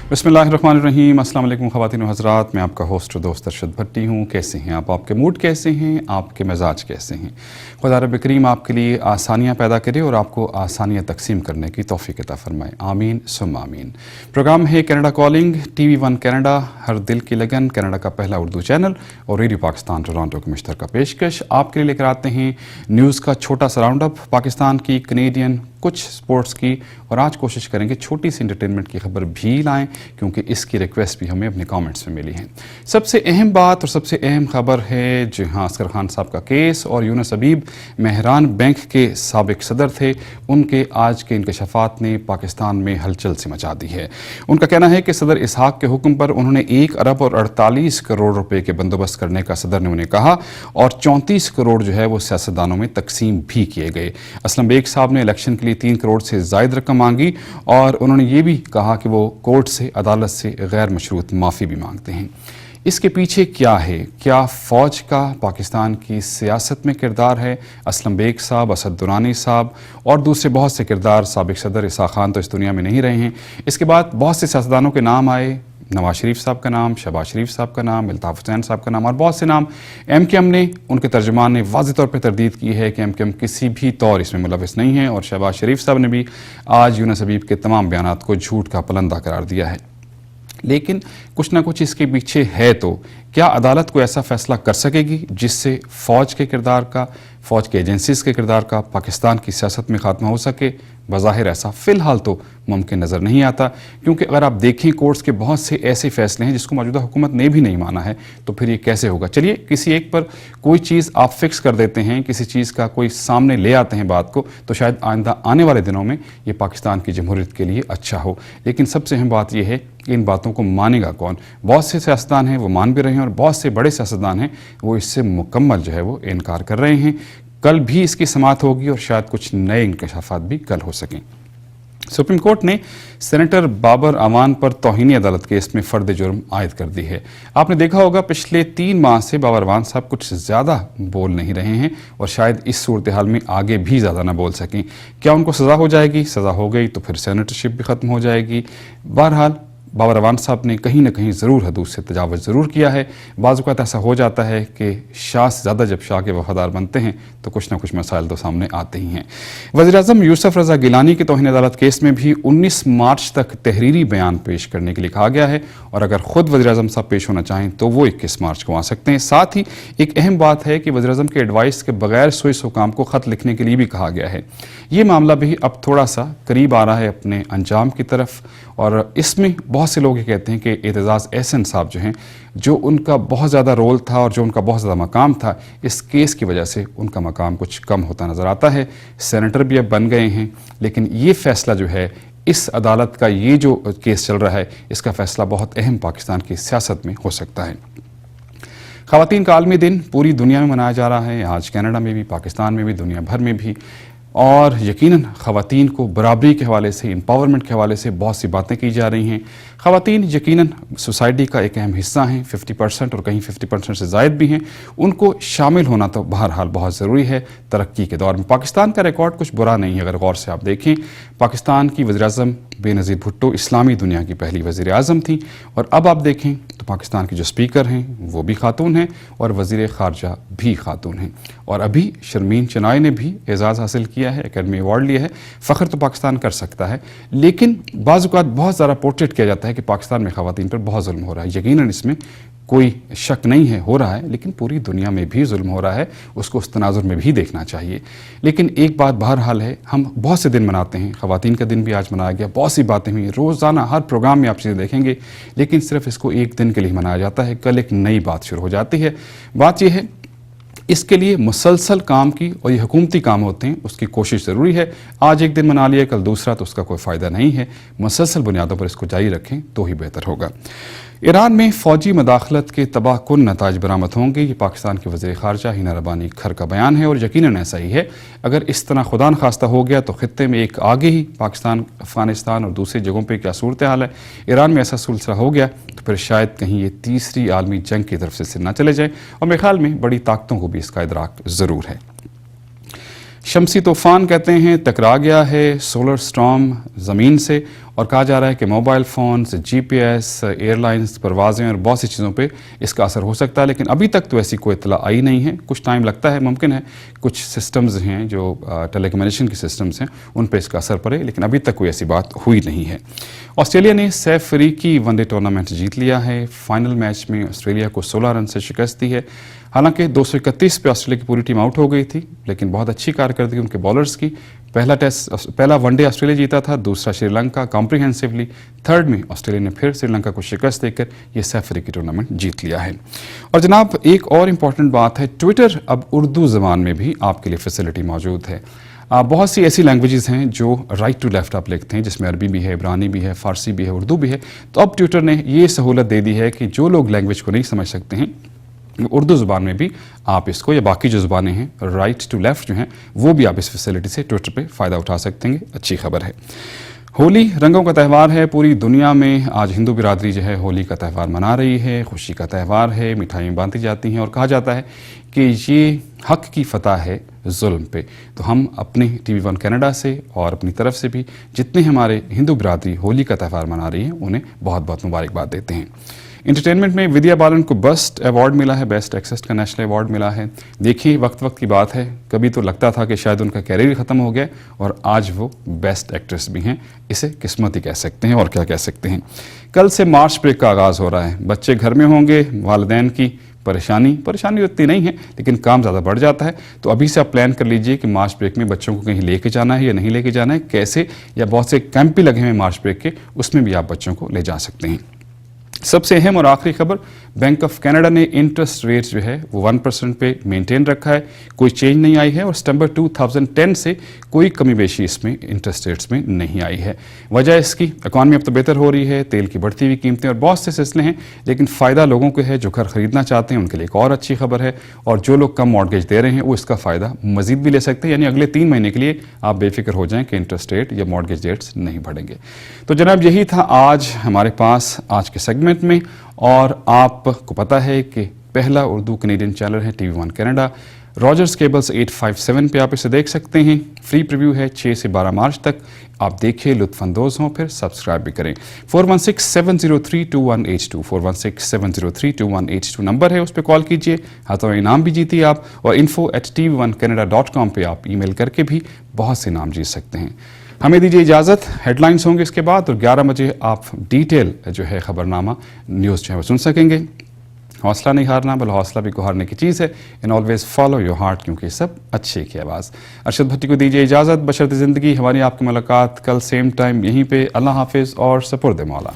बिस्मिल्लाहिर्रहमानिर्रहीम। अस्सलाम वालेकुम ख़वातीन व हज़रात, मैं आपका होस्ट दोस्त अरशद भट्टी हूँ। कैसे हैं आप? आपके मूड कैसे हैं? आपके मिजाज कैसे हैं? खुदा रब करीम आपके लिए आसानियाँ पैदा करे और आपको आसानियाँ तकसीम करने की तौफ़ीक़ अता फ़रमाए। आमीन सुम्मा आमीन। प्रोग्राम है कनाडा कॉलिंग, TV1 कनाडा, हर दिल की लगन, कनाडा का पहला उर्दू चैनल और रेडियो पाकिस्तान टोरंटो की मुश्तरका पेशकश। आपके लिए लेकर आते हैं न्यूज़ का छोटा सा राउंड अप, पाकिस्तान की, कनेडियन, कुछ स्पोर्ट्स की, और आज कोशिश करेंगे छोटी सी एंटरटेनमेंट की खबर भी लाएं क्योंकि इसकी रिक्वेस्ट भी हमें अपने कमेंट्स में मिली है। सबसे अहम बात और सबसे अहम खबर है जी हाँ, असगर खान साहब का केस और यूनुस हबीब मेहरान बैंक के साबिक सदर थे, उनके आज के इंकशाफात ने पाकिस्तान में हलचल से मचा दी है। उनका कहना है कि सदर इसहाक के हुक्म पर उन्होंने 1 अरब और 48 करोड़ रुपए के बंदोबस्त करने का सदर ने उन्हें कहा और 34 करोड़ जो है वो सियासतदानों में तकसीम भी किए गए। असलम बेग साहब ने इलेक्शन के लिए 3 करोड़ से ज़ायद रकम मांगी और उन्होंने ये भी कहा कि वो कोर्ट से, अदालत से गैर मशरूत माफ़ी भी मांगते हैं। इसके पीछे क्या है? क्या फ़ौज का पाकिस्तान की सियासत में किरदार है? असलम बेग साहब, असद दुरानी साहब और दूसरे बहुत से किरदार, साबिक सदर इसहाक खान तो इस दुनिया में नहीं रहे हैं। इसके बाद बहुत से सियासतदानों के नाम आए, नवाज शरीफ साहब का नाम, शहबाज शरीफ साहब का नाम, अल्ताफ़ हुसैन साहब का नाम और बहुत से नाम। MKM ने, उनके तर्जुमान ने वाज़ेह तौर पर तरदीद की है कि MKM किसी भी तौर इसमें मुलविस नहीं है और शहबाज शरीफ साहब ने भी आज यूनुस हबीब के तमाम बयानात को झूठ का पलंदा करार दिया है। लेकिन कुछ ना कुछ इसके पीछे है। तो क्या अदालत को ऐसा फैसला कर सकेगी जिससे फ़ौज के किरदार का, फ़ौज के एजेंसीज़ के किरदार का पाकिस्तान की सियासत में खात्मा हो सके? बज़ाहिर ऐसा फ़िलहाल तो मुमकिन नज़र नहीं आता, क्योंकि अगर आप देखें कोर्ट्स के बहुत से ऐसे फ़ैसले हैं जिसको मौजूदा हुकूमत ने भी नहीं माना है, तो फिर ये कैसे होगा? चलिए किसी एक पर कोई चीज़ आप फिक्स कर देते हैं, किसी चीज़ का कोई सामने ले आते हैं बात को, तो शायद आइंदा आने वाले दिनों में ये पाकिस्तान की जमहूरियत के लिए अच्छा हो। लेकिन सबसे अहम बात यह है कि इन बातों को मानेगा कौन? बहुत से सियासतदान हैं वो मान भी रहे हैं और बहुत से बड़े सियासतदान हैं वो इससे मुकम्मल जो है वो इनकार कर रहे हैं। कल भी इसकी समाअत होगी और शायद कुछ नए इंकशाफात भी कल हो सकें। सुप्रीम कोर्ट ने सेनेटर बाबर अवान पर तौहीनी अदालत केस में फर्द जुर्म आयद कर दी है। आपने देखा होगा पिछले 3 माह से बाबर अवान साहब कुछ ज़्यादा बोल नहीं रहे हैं और शायद इस सूरत हाल में आगे भी ज़्यादा ना बोल सकें। क्या उनको सज़ा हो जाएगी? सज़ा हो गई तो फिर सेनेटरशिप भी ख़त्म हो जाएगी। बहरहाल बाबर अवान साहब ने कहीं ना कहीं ज़रूर हदूद से तजावुज़ ज़रूर किया है। बाज़ औक़ात ऐसा हो जाता है कि शाह से ज़्यादा जब शाह के वफ़ादार बनते हैं तो कुछ ना कुछ मसाइल तो सामने आते ही हैं। वज़ीर-ए-आज़म यूसुफ रज़ा गिलानी के तौहीन अदालत केस में भी 19 मार्च तक तहरीरी बयान पेश करने के लिए कहा गया है और अगर ख़ुद वज़ीर-ए-आज़म साहब पेश होना चाहें तो वो 21 मार्च को आ सकते हैं। साथ ही एक अहम बात है कि वज़ीर-ए-आज़म के एडवाइस के बगैर सोइस हुकाम को ख़त लिखने के लिए भी कहा गया है। ये मामला भी अब थोड़ा सा करीब आ रहा है अपने अंजाम की तरफ और इसमें बहुत से लोग ये कहते हैं कि एतजाज़ एहसन साहब जो हैं, जो उनका बहुत ज़्यादा रोल था और जो उनका बहुत ज़्यादा मकाम था, इस केस की वजह से उनका मकाम कुछ कम होता नज़र आता है। सेनेटर भी अब बन गए हैं, लेकिन ये फ़ैसला जो है, इस अदालत का ये जो केस चल रहा है, इसका फ़ैसला बहुत अहम पाकिस्तान की सियासत में हो सकता है। ख़वातीन का आलमी दिन पूरी दुनिया में मनाया जा रहा है, आज कनाडा में भी, पाकिस्तान में भी, दुनिया भर में भी, और यकीनन ख़वातीन को बराबरी के हवाले से, एम्पावरमेंट के हवाले से बहुत सी बातें की जा रही हैं। ख़वातीन यकीनन सोसाइटी का एक अहम हिस्सा हैं, 50% और कहीं 50% से ज़ायद भी हैं। उनको शामिल होना तो बहरहाल बहुत ज़रूरी है तरक्की के दौर में। पाकिस्तान का रिकॉर्ड कुछ बुरा नहीं है, अगर गौर से आप देखें। पाकिस्तान की वज़ीर-ए-आज़म बेनज़ीर भुट्टो इस्लामी दुनिया की पहली वज़ीर-ए-आज़म थी और अब आप देखें तो पाकिस्तान के जो स्पीकर हैं वो भी खातून हैं और वज़ीर ख़ारजा भी खातून हैं। और अभी शर्मीन चनाई ने भी एज़ाज़ हासिल किया है, एकेडमी अवार्ड लिया है। फ़ख्र तो पाकिस्तान कर सकता है, लेकिन बाज़ औक़ात बहुत ज़्यादा पोर्ट्रेट किया जाता है कि पाकिस्तान में ख़वातीन पर बहुत जुल्म हो रहा है। यकीनन इसमें कोई शक नहीं है, हो रहा है, लेकिन पूरी दुनिया में भी जुल्म हो रहा है, उसको उस तनाजुर में भी देखना चाहिए। लेकिन एक बात बहरहाल है, हम बहुत से दिन मनाते हैं, ख़वातीन का दिन भी आज मनाया गया, बहुत सी बातें हुई, रोज़ाना हर प्रोग्राम में आप चीज़ें देखेंगे, लेकिन सिर्फ इसको एक दिन के लिए मनाया जाता है, कल एक नई बात शुरू हो जाती है। बात यह है इसके लिए मुसलसल काम की, और ये हुकूमती काम होते हैं, उसकी कोशिश ज़रूरी है। आज एक दिन मना लिया, कल दूसरा, तो उसका कोई फ़ायदा नहीं है। मुसलसल बुनियादों पर इसको जारी रखें तो ही बेहतर होगा। ईरान में फ़ौजी मदाखलत के तबाहकुन नताइज बरामद होंगे, ये पाकिस्तान के वज़ीर ख़ारजा हिना रबानी खर का बयान है और यकीनन ऐसा ही है। अगर इस तरह खुदा न खास्ता हो गया तो ख़ित्ते में एक आगे ही पाकिस्तान, अफ़गानिस्तान और दूसरी जगहों पर क्या सूरत हाल है, ईरान में ऐसा सिलसिला हो गया तो फिर शायद कहीं ये तीसरी आलमी जंग की तरफ से ना चले जाए और मेरे ख्याल में बड़ी ताकतों को भी इसका इदराक ज़रूर है। शमसी तूफ़ान कहते हैं टकरा गया है सोलर स्टॉर्म ज़मीन से, और कहा जा रहा है कि मोबाइल फ़ोन्स, GPS, एयरलाइंस, परवाज़ें और बहुत सी चीज़ों पे इसका असर हो सकता है, लेकिन अभी तक तो ऐसी कोई इत्तला आई नहीं है। कुछ टाइम लगता है, मुमकिन है कुछ सिस्टम्स हैं जो टेलीकम्युनिकेशन के सिस्टम्स हैं उन पे इसका असर पड़े, लेकिन अभी तक कोई ऐसी बात हुई नहीं है। ऑस्ट्रेलिया ने सैफ अफ्रीकी वनडे टूर्नामेंट जीत लिया है। फाइनल मैच में ऑस्ट्रेलिया को 16 रन से शिकस्त दी है। हालांकि 231 पे ऑस्ट्रेलिया की पूरी टीम आउट हो गई थी, लेकिन बहुत अच्छी कारकर्दगी उनके बॉलर्स की। पहला वनडे ऑस्ट्रेलिया जीता था, दूसरा श्रीलंका कॉम्प्रिहेंसिवली, थर्ड में ऑस्ट्रेलिया ने फिर श्रीलंका को शिकस्त देकर ये सैफ अफ्रीकी टूर्नामेंट जीत लिया है। और जनाब एक और इम्पॉर्टेंट बात है, ट्विटर अब उर्दू ज़बान में भी आपके लिए फैसिलिटी मौजूद है। बहुत सी ऐसी लैंग्वेजेस हैं जो राइट टू लेफ्ट आप लिखते हैं, जिसमें अरबी भी है, इब्रानी भी है, फ़ारसी भी है, उर्दू भी है। तो अब ट्विटर ने ये सहूलत दे दी है कि जो लोग लैंग्वेज को नहीं समझ सकते हैं, उर्दू ज़ुबान में भी आप इसको, या बाकी जो ज़ुबानें हैं राइट टू लेफ़्ट जो हैं, वो भी आप इस फैसिलिटी से ट्विटर पे फ़ायदा उठा सकते हैं। अच्छी खबर है। होली रंगों का त्यौहार है। पूरी दुनिया में आज हिंदू बिरादरी जो है होली का त्यौहार मना रही है। खुशी का त्यौहार है, मिठाइयाँ बांटी जाती हैं और कहा जाता है कि ये हक़ की फ़तह है जुल्म पे। तो हम अपने TV1 कनाडा से और अपनी तरफ से भी जितने हमारे हिंदू बिरादरी होली का त्यौहार मना रही है उन्हें बहुत बहुत मुबारकबाद देते हैं। इंटरटेनमेंट में विद्या बालन को बेस्ट अवार्ड मिला है, बेस्ट एक्सेस का नेशनल अवार्ड मिला है। देखिए वक्त वक्त की बात है, कभी तो लगता था कि शायद उनका कैरियर ख़त्म हो गया और आज वो बेस्ट एक्ट्रेस भी हैं। इसे किस्मत ही कह सकते हैं और क्या कह सकते हैं। कल से मार्च ब्रेक का आगाज़ हो रहा है, बच्चे घर में होंगे, वालिदैन की परेशानी उतनी नहीं है, लेकिन काम ज़्यादा बढ़ जाता है। तो अभी से आप प्लान कर लीजिए कि मार्च ब्रेक में बच्चों को कहीं लेके जाना है या नहीं लेके जाना है, कैसे, या बहुत से कैंप भी लगे हुए मार्च ब्रेक के, उसमें भी आप बच्चों को ले जा सकते हैं। सबसे अहम और आखिरी खबर, बैंक ऑफ कनाडा ने इंटरेस्ट रेट जो है वो 1% पे मेंटेन रखा है, कोई चेंज नहीं आई है। और सितंबर 2010 से कोई कमी बेशी इसमें इंटरेस्ट रेट्स में नहीं आई है। वजह इसकी, इकॉनमी अब तो बेहतर हो रही है, तेल की बढ़ती हुई कीमतें और बहुत से सिलसिले हैं, लेकिन फ़ायदा लोगों को है जो घर ख़रीदना चाहते हैं, उनके लिए एक और अच्छी खबर है। और जो लोग कम मॉर्गेज दे रहे हैं वो इसका फ़ायदा मज़ीद भी ले सकते हैं, यानी अगले 3 महीने के लिए आप बेफिक्र हो जाएँ कि इंटरेस्ट रेट या मॉर्गेज रेट्स नहीं बढ़ेंगे। तो जनाब यही था आज हमारे पास आज के सेगमेंट में। और आपको पता है कि पहला उर्दू कनेडियन चैनल है TV1 कनाडा, रॉजर्स केबल्स 857 पे आप इसे देख सकते हैं। फ्री प्रीव्यू है 6 से 12 मार्च तक। आप देखिए, लुत्फ़अंदोज़ हों, फिर सब्सक्राइब भी करें। 4167032182 4167032182 नंबर है, उस पर कॉल कीजिए। हाथों इनाम भी जीतिए आप, और info@tv1canada.com पे आप ईमेल करके भी बहुत से इनाम जीत सकते हैं। हमें दीजिए इजाज़त, हेडलाइंस होंगे इसके बाद, और 11 बजे आप डिटेल जो है ख़बरनामा न्यूज़ जो है वो सुन सकेंगे। हौसला नहीं हारना, बल्कि हौसला भी को हारने की चीज़ है। In always follow your heart, क्योंकि सब अच्छे की आवाज़। अरशद भट्टी को दीजिए इजाज़त, बशर्ते ज़िंदगी। हमारी आपकी मुलाकात कल सेम टाइम यहीं पे। अल्लाह हाफिज़ और सपुर्द मौला।